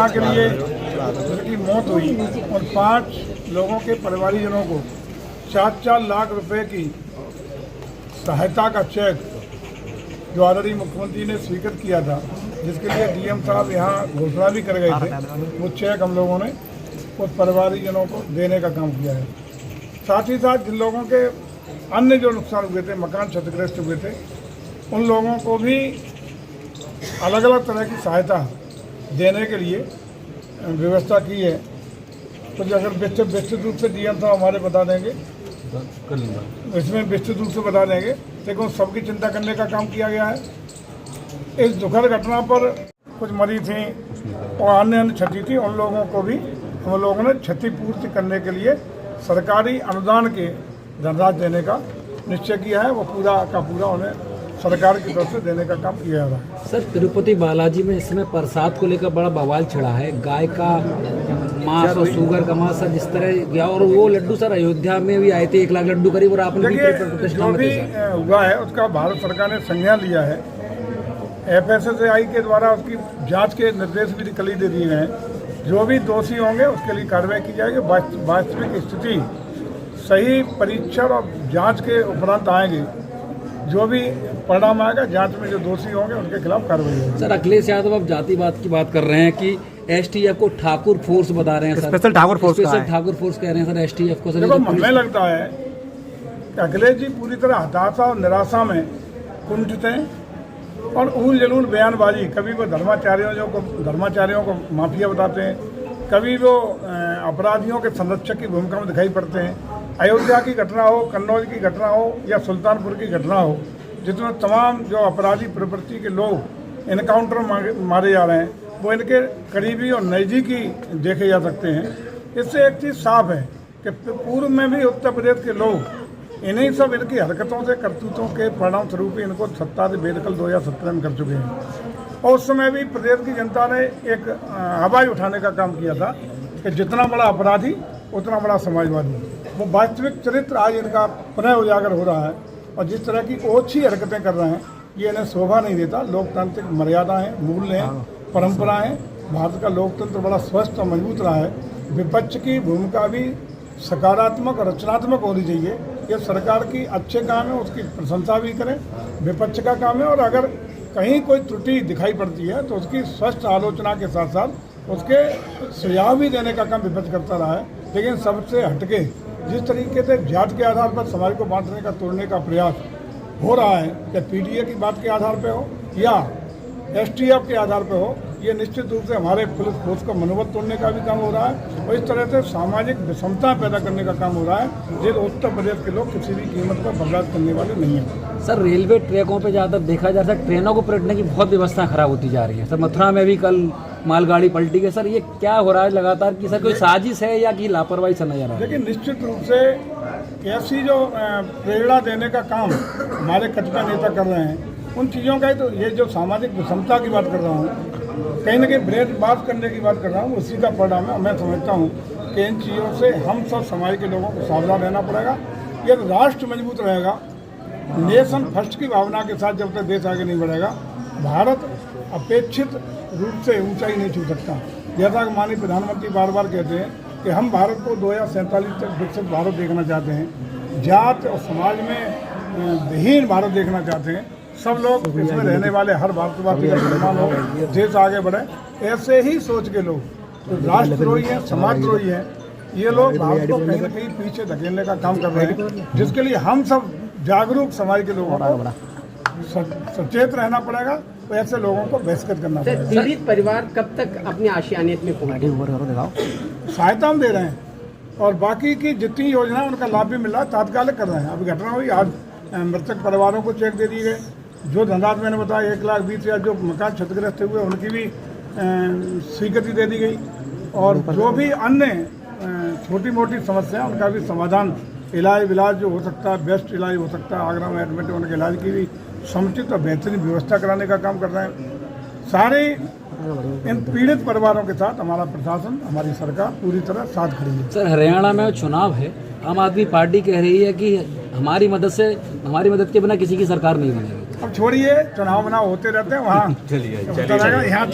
घटना के लिए जिनकी मौत हुई और 5 लोगों के परिवारजनों को 4-4 लाख रुपए की सहायता का चेक जो ऑलरेडी मुख्यमंत्री ने स्वीकृत किया था, जिसके लिए डीएम साहब यहाँ घोषणा भी कर गए थे, वो चेक हम लोगों ने उस परिवारजनों को देने का काम किया है। साथ ही साथ जिन लोगों के अन्य जो नुकसान हुए थे, मकान क्षतिग्रस्त हुए थे, उन लोगों को भी अलग अलग तरह की सहायता देने के लिए व्यवस्था की है। तो अगर विस्तृत रूप से डीएम साहब हमारे बता देंगे, इसमें विस्तृत रूप से बता देंगे, लेकिन सबकी चिंता करने का काम किया गया है। इस दुखद घटना पर कुछ मरीज थी और अन्य क्षति थी, उन लोगों को भी हम लोगों ने क्षतिपूर्ति करने के लिए सरकारी अनुदान के धनराशि देने का निश्चय किया है। वो पूरा का पूरा उन्हें सरकार की तरफ से देने का काम किया जा रहा है। सर, तिरुपति बालाजी में इस समय प्रसाद को लेकर बड़ा बवाल छिड़ा है। गाय का मांस और शुगर का मांस जिस तरह गया, और वो लड्डू सर अयोध्या में भी आए थे 1 लाख लड्डू करीब, और आपने जो भी हुआ है उसका भारत सरकार ने संज्ञान लिया है। FSSAI के द्वारा उसकी जांच के निर्देश भी कल ही दे दिए गए हैं। जो भी दोषी होंगे उसके लिए कार्रवाई की जाएगी। वास्तविक स्थिति सही परीक्षण और जांच के उपरांत आएंगे। जो भी परिणाम आएगा, जांच में जो दोषी होंगे उनके खिलाफ कार्रवाई होगी। सर, अखिलेश यादव अब जातिवाद की बात कर रहे हैं कि STF को ठाकुर फोर्स बता रहे हैं। स्पेशल ठाकुर फोर्स कह रहे हैं सर STF को। देखो, हमें लगता है कि अखिलेश जी पूरी तरह हताशा और निराशा में कुंठित हैं और ऊल जलूल बयानबाजी, कभी वो धर्माचार्यों को माफिया बताते हैं, कभी वो अपराधियों के संरक्षक की भूमिका में दिखाई पड़ते हैं। अयोध्या की घटना हो, कन्नौज की घटना हो या सुल्तानपुर की घटना हो, जिसमें तमाम जो अपराधी प्रवृत्ति के लोग इनकाउंटर मारे जा रहे हैं, वो इनके करीबी और नज़दीकी देखे जा सकते हैं। इससे एक चीज़ साफ है कि पूर्व में भी उत्तर प्रदेश के लोग इन्हीं सब इनकी हरकतों से, करतूतों के परिणाम स्वरूप ही इनको सत्ता से बेदखल 2017 में कर चुके हैं। और उस समय भी प्रदेश की जनता ने एक आवाज़ उठाने का काम किया था कि जितना बड़ा अपराधी उतना बड़ा समाजवादी। वो वास्तविक चरित्र आज इनका पुनः उजागर हो रहा है और जिस तरह की ओछी हरकतें कर रहे हैं, ये इन्हें शोभा नहीं देता। लोकतांत्रिक मर्यादा है, मूल्य हैं, परंपराएं हैं। भारत का लोकतंत्र बड़ा स्वस्थ और मजबूत रहा है। विपक्ष की भूमिका भी सकारात्मक और रचनात्मक होनी चाहिए। ये सरकार की अच्छे काम है, उसकी प्रशंसा भी करें, विपक्ष का काम है। और अगर कहीं कोई त्रुटि दिखाई पड़ती है तो उसकी स्पष्ट आलोचना के साथ साथ उसके सुझाव भी देने का काम विपक्ष करता रहा है। लेकिन सबसे हटके जिस तरीके से जात के आधार पर समाज को बांटने का, तोड़ने का प्रयास हो रहा है, या PTA की बात के आधार पर हो या STF के आधार पर हो, ये निश्चित रूप से हमारे पुलिस फोर्स का मनोबल तोड़ने का भी काम हो रहा है और इस तरह से सामाजिक विषमता पैदा करने का काम हो रहा है, जिस उत्तर प्रदेश के लोग किसी भी कीमत पर बर्दाश्त करने वाले नहीं हैं। सर, रेलवे ट्रैकों पे ज़्यादातर देखा जा रहा है ट्रेनों को पलटने की बहुत व्यवस्था खराब होती जा रही है। सर, मथुरा में भी कल मालगाड़ी पलटी गई। सर, ये क्या हो रहा है लगातार, कि सर कोई साजिश है या कि लापरवाही से नजर आ रहा है? देखिए, निश्चित रूप से ऐसी जो प्रेरणा देने का काम हमारे कतिपय नेता कर रहे हैं, उन चीज़ों का ही तो ये जो सामाजिक विषमता की बात कर रहा हूँ, कहीं ना कहीं भेदभाव करने की बात कर रहा हूँ, उसी का परिणाम है। मैं समझता हूँ कि इन चीज़ों से हम सब समाज के लोगों को सावधान रहना पड़ेगा। यदि राष्ट्र मजबूत रहेगा, नेशन फर्स्ट की भावना के साथ जब तक देश आगे नहीं बढ़ेगा, भारत अपेक्षित रूप से ऊंचाई नहीं छू सकता। जैसा कि माननीय प्रधानमंत्री बार बार कहते हैं कि हम भारत को 2047 तक विकसित भारत देखना चाहते हैं, जात और समाज में विहीन भारत देखना चाहते हैं। सब लोग इसमें रहने वाले हर भारतवासी का सम्मान हो, देश आगे बढ़े। ऐसे ही सोच के लोग तो राष्ट्रद्रोही हैं, समाजद्रोही हैं, ये लोग भारत को कहीं ना कहीं पीछे धकेलने का काम कर रहे हैं, जिसके लिए हम सब जागरूक समाज के लोगों को सचेत रहना पड़ेगा। तो ऐसे लोगों को बहिष्कृत करना पड़ेगा। पीड़ित परिवार कब तक अपनी आशियानियत में पहुंचे? सहायता हम दे रहे हैं और बाकी की जितनी योजना उनका लाभ भी मिल रहा है, तात्कालिक कर रहे हैं। अभी घटना हुई, आज मृतक परिवारों को चेक दे दिए गए। जो धनराशि मैंने बताया 1,20,000, जो मकान क्षतिग्रस्त हुए उनकी भी स्वीकृति दे दी गई। और जो भी अन्य छोटी मोटी समस्या उनका भी समाधान, इलाज जो हो सकता है, बेस्ट इलाज हो सकता है, आगरा में एडमिट उनके इलाज की भी समुचित और बेहतरीन व्यवस्था कराने का काम कर रहे हैं। सारे इन पीड़ित परिवारों के साथ हमारा प्रशासन, हमारी सरकार पूरी तरह साथ खड़ी है। सर, हरियाणा में चुनाव है, आम आदमी पार्टी कह रही है कि हमारी मदद के बिना किसी की सरकार नहीं बनेगी। अब छोड़िए, चुनाव होते रहते हैं, वहाँ चलिए यहाँ